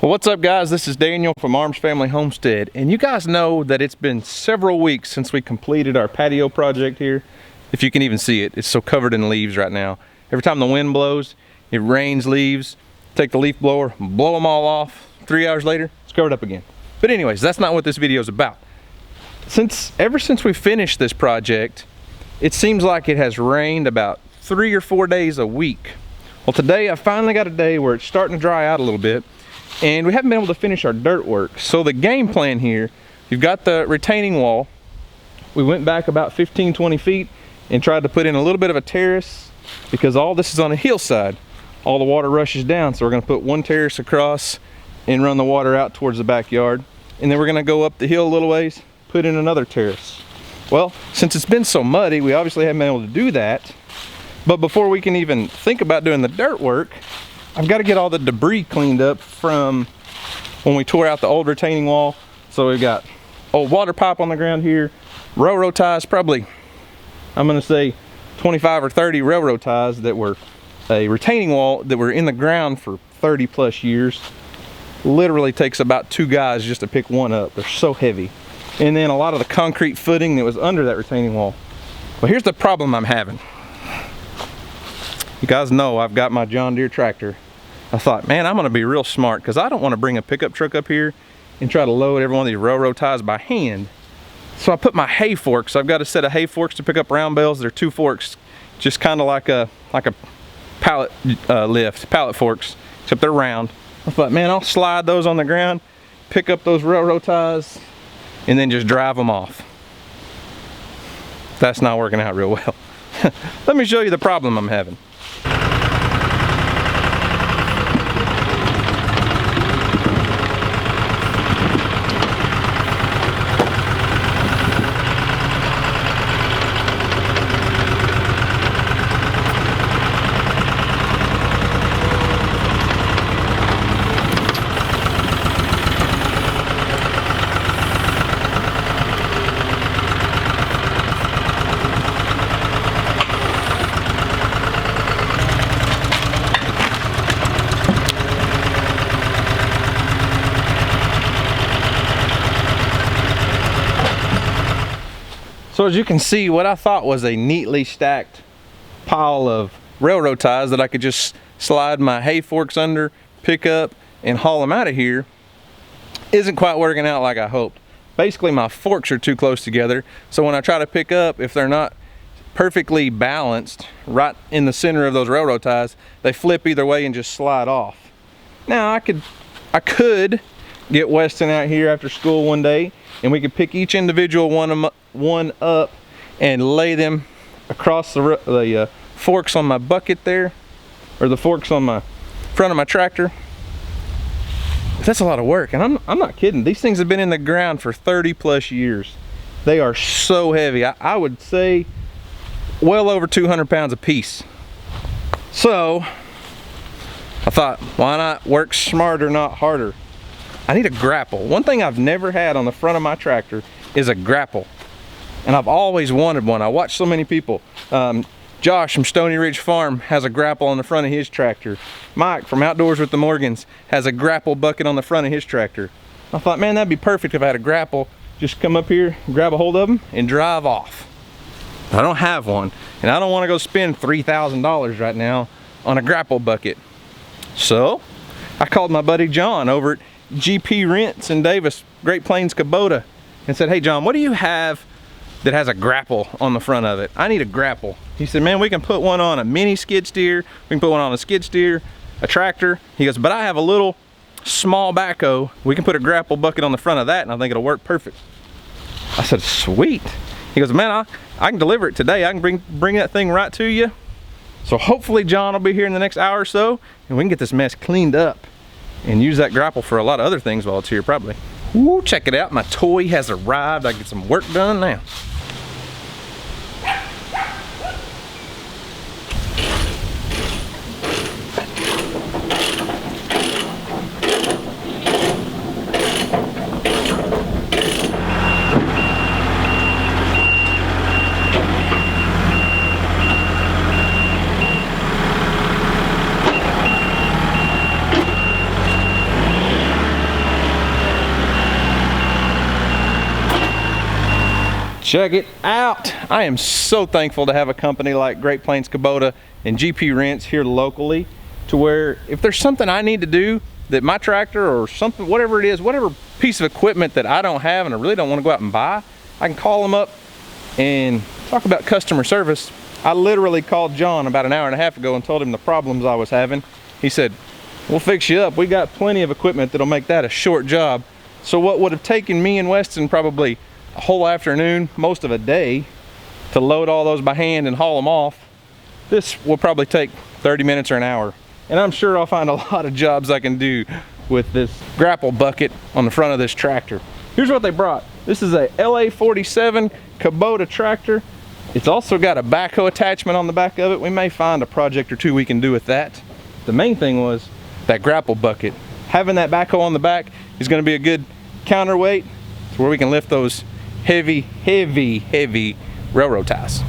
Well, what's up guys, this is Daniel from Arms Family Homestead, and you guys know that it's been several weeks since we completed our patio project here. If you can even see it, it's so covered in leaves right now. Every time the wind blows, it rains leaves. Take the leaf blower, blow them all off. 3 hours later, it's covered up again. But anyways, that's not what this video is about. Ever since we finished this project, it seems like it has rained about 3 or 4 days a week. Well, today I finally got a day where it's starting to dry out a little bit, and we haven't been able to finish our dirt work. So the game plan here, you've got the retaining wall. We went back about 15-20 feet and tried to put in a little bit of a terrace because all this is on a hillside. All the water rushes down, so we're gonna put one terrace across and run the water out towards the backyard. And then we're gonna go up the hill a little ways, put in another terrace. Well, since it's been so muddy, we obviously haven't been able to do that. But before we can even think about doing the dirt work, I've got to get all the debris cleaned up from when we tore out the old retaining wall. So we've got old water pipe on the ground here, railroad ties, probably, I'm gonna say 25 or 30 railroad ties that were a retaining wall that were in the ground for 30 plus years. Literally takes about 2 guys just to pick one up. They're so heavy. And then a lot of the concrete footing that was under that retaining wall. Well, here's the problem I'm having. You guys know I've got my John Deere tractor. I thought, man, I'm gonna be real smart because I don't want to bring a pickup truck up here and try to load every one of these railroad ties by hand. So I put my hay forks. I've got a set of hay forks to pick up round bales. They're 2 forks, just kind of like a pallet lift, pallet forks, except they're round. I thought, man, I'll slide those on the ground, pick up those railroad ties, and then just drive them off. That's not working out real well. Let me show you the problem I'm having. So as you can see, what I thought was a neatly stacked pile of railroad ties that I could just slide my hay forks under, pick up, and haul them out of here isn't quite working out like I hoped. Basically, my forks are too close together, so when I try to pick up, if they're not perfectly balanced right in the center of those railroad ties, they flip either way and just slide off. Now, I could get Weston out here after school one day, and we could pick each individual one up and lay them across the forks on my bucket there, or the forks on my front of my tractor. That's a lot of work, and I'm not kidding. These things have been in the ground for 30 plus years. They are so heavy. I would say well over 200 pounds a piece. So I thought, why not work smarter, not harder? I need a grapple. One thing I've never had on the front of my tractor is a grapple. And I've always wanted one. I watch so many people. Josh from Stony Ridge Farm has a grapple on the front of his tractor. Mike from Outdoors with the Morgans has a grapple bucket on the front of his tractor. I thought, man, that'd be perfect if I had a grapple. Just come up here, grab a hold of them, and drive off. I don't have one, and I don't want to go spend $3,000 right now on a grapple bucket. So I called my buddy John over at GPRents in Davis, Great Plains, Kubota, and said, hey John, what do you have that has a grapple on the front of it? I need a grapple. He said, man, we can put one on a mini skid steer, we can put one on a skid steer, a tractor. He goes, but I have a little small backhoe. We can put a grapple bucket on the front of that, and I think it'll work perfect. I said, sweet. He goes, man, I can deliver it today. I can bring that thing right to you. So hopefully John will be here in the next hour or so, and we can get this mess cleaned up and use that grapple for a lot of other things while it's here probably. Ooh, check it out, my toy has arrived. I get some work done now. Check it out. I am so thankful to have a company like Great Plains Kubota and GPRents here locally, to where if there's something I need to do that my tractor or something, whatever it is, whatever piece of equipment that I don't have and I really don't want to go out and buy, I can call them up and talk about customer service. I literally called John about an hour and a half ago and told him the problems I was having. He said, we'll fix you up. We got plenty of equipment that'll make that a short job. So what would have taken me and Weston probably a whole afternoon, most of a day, to load all those by hand and haul them off, this will probably take 30 minutes or an hour. And I'm sure I'll find a lot of jobs I can do with this grapple bucket on the front of this tractor. Here's what they brought. This is a LA47 Kubota tractor. It's also got a backhoe attachment on the back of it. We may find a project or two we can do with that. The main thing was that grapple bucket. Having that backhoe on the back is going to be a good counterweight to where we can lift those heavy railroad ties.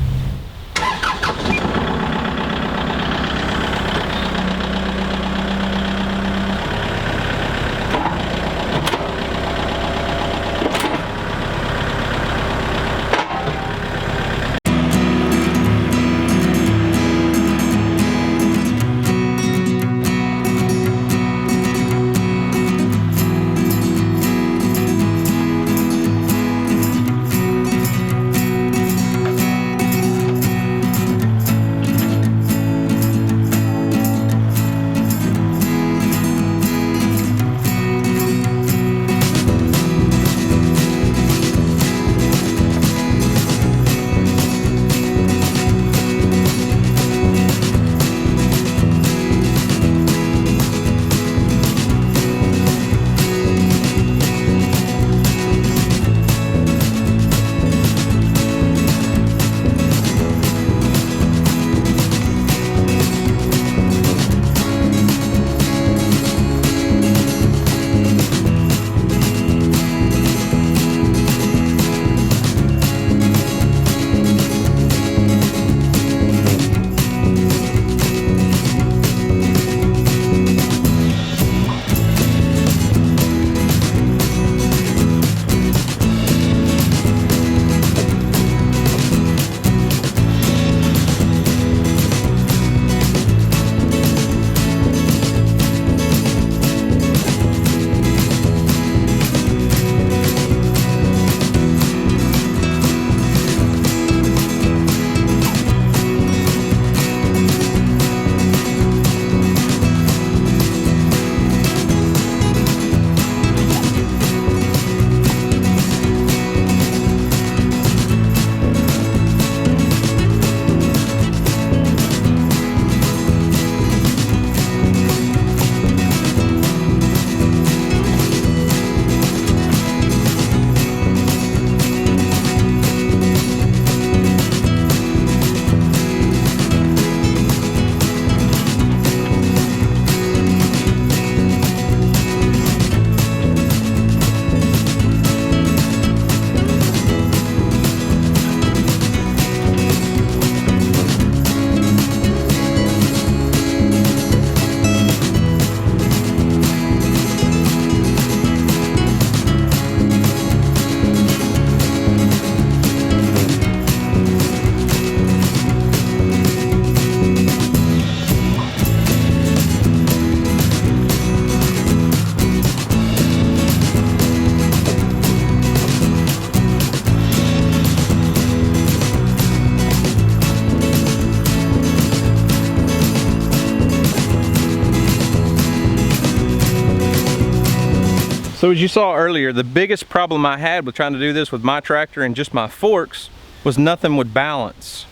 So as you saw earlier, the biggest problem I had with trying to do this with my tractor and just my forks was nothing would balance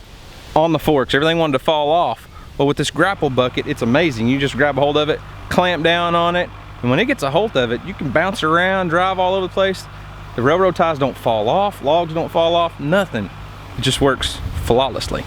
on the forks. Everything wanted to fall off. But with this grapple bucket, it's amazing. You just grab a hold of it, clamp down on it, and when it gets a hold of it, you can bounce around, drive all over the place. The railroad ties don't fall off, logs don't fall off, nothing. It just works flawlessly.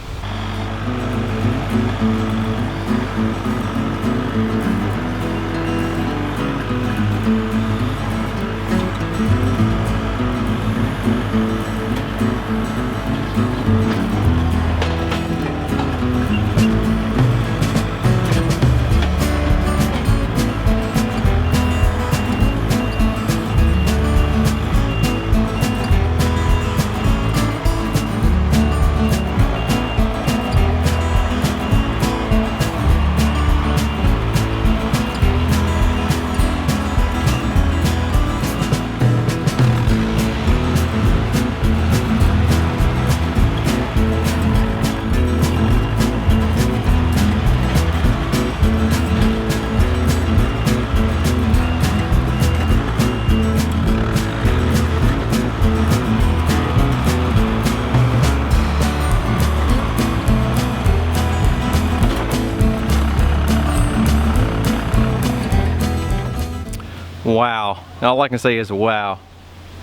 Wow. All I can say is wow.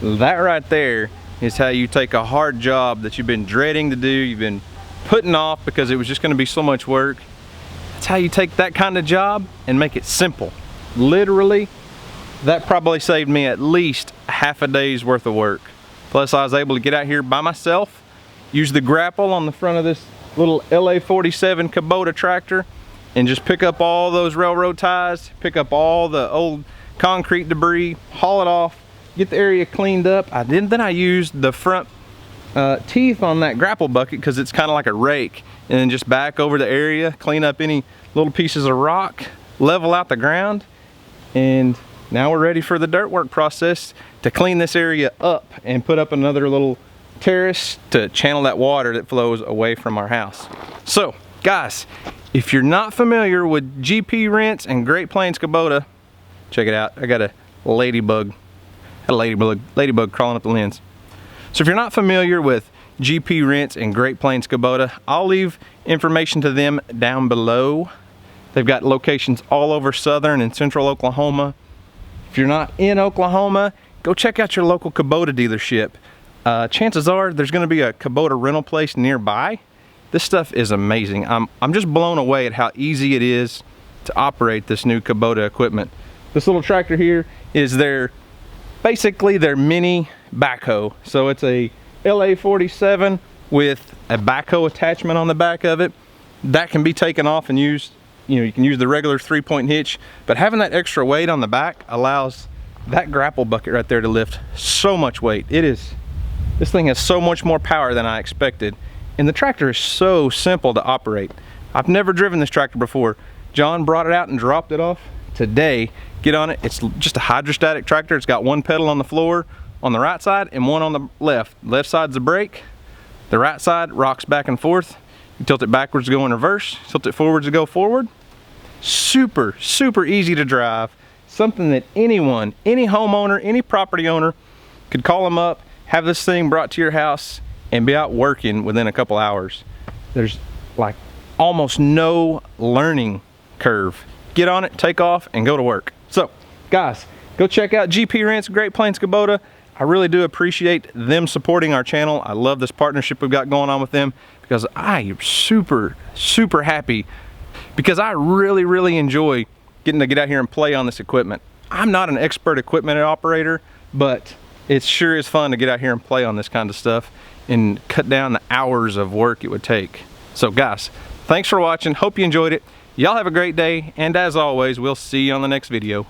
That right there is how you take a hard job that you've been dreading to do, you've been putting off because it was just going to be so much work. That's how you take that kind of job and make it simple. Literally, that probably saved me at least half a day's worth of work. Plus, I was able to get out here by myself, use the grapple on the front of this little LA47 Kubota tractor, and just pick up all those railroad ties, pick up all the old concrete debris, haul it off, get the area cleaned up. Then I used the front teeth on that grapple bucket because it's kind of like a rake, and then just back over the area, clean up any little pieces of rock, level out the ground, and now we're ready for the dirt work process to clean this area up and put up another little terrace to channel that water that flows away from our house. So guys, if you're not familiar with GPRents and Great Plains Kubota, check it out. I got a ladybug crawling up the lens. So if you're not familiar with GPRents and Great Plains Kubota, I'll leave information to them down below. They've got locations all over southern and central Oklahoma. If you're not in Oklahoma, go check out your local Kubota dealership. Chances are there's going to be a Kubota rental place nearby. This stuff is amazing. I'm just blown away at how easy it is to operate this new Kubota equipment. This little tractor here is basically their mini backhoe. So it's a LA47 with a backhoe attachment on the back of it. That can be taken off and used. You can use the regular 3-point hitch, but having that extra weight on the back allows that grapple bucket right there to lift so much weight. This thing has so much more power than I expected, and the tractor is so simple to operate. I've never driven this tractor before. John brought it out and dropped it off today. Get on it. It's just a hydrostatic tractor. It's got one pedal on the floor on the right side and one on the left. Left side's the brake. The right side rocks back and forth. You tilt it backwards to go in reverse, tilt it forwards to go forward. Super, super easy to drive. Something that anyone, any homeowner, any property owner could call them up, have this thing brought to your house, and be out working within a couple hours. There's like almost no learning curve. Get on it, take off, and go to work. So, guys, go check out GPRents, Great Plains Kubota. I really do appreciate them supporting our channel. I love this partnership we've got going on with them because I am super, super happy because I really, really enjoy getting to get out here and play on this equipment. I'm not an expert equipment operator, but it sure is fun to get out here and play on this kind of stuff and cut down the hours of work it would take. So guys, thanks for watching. Hope you enjoyed it. Y'all have a great day, and as always, we'll see you on the next video.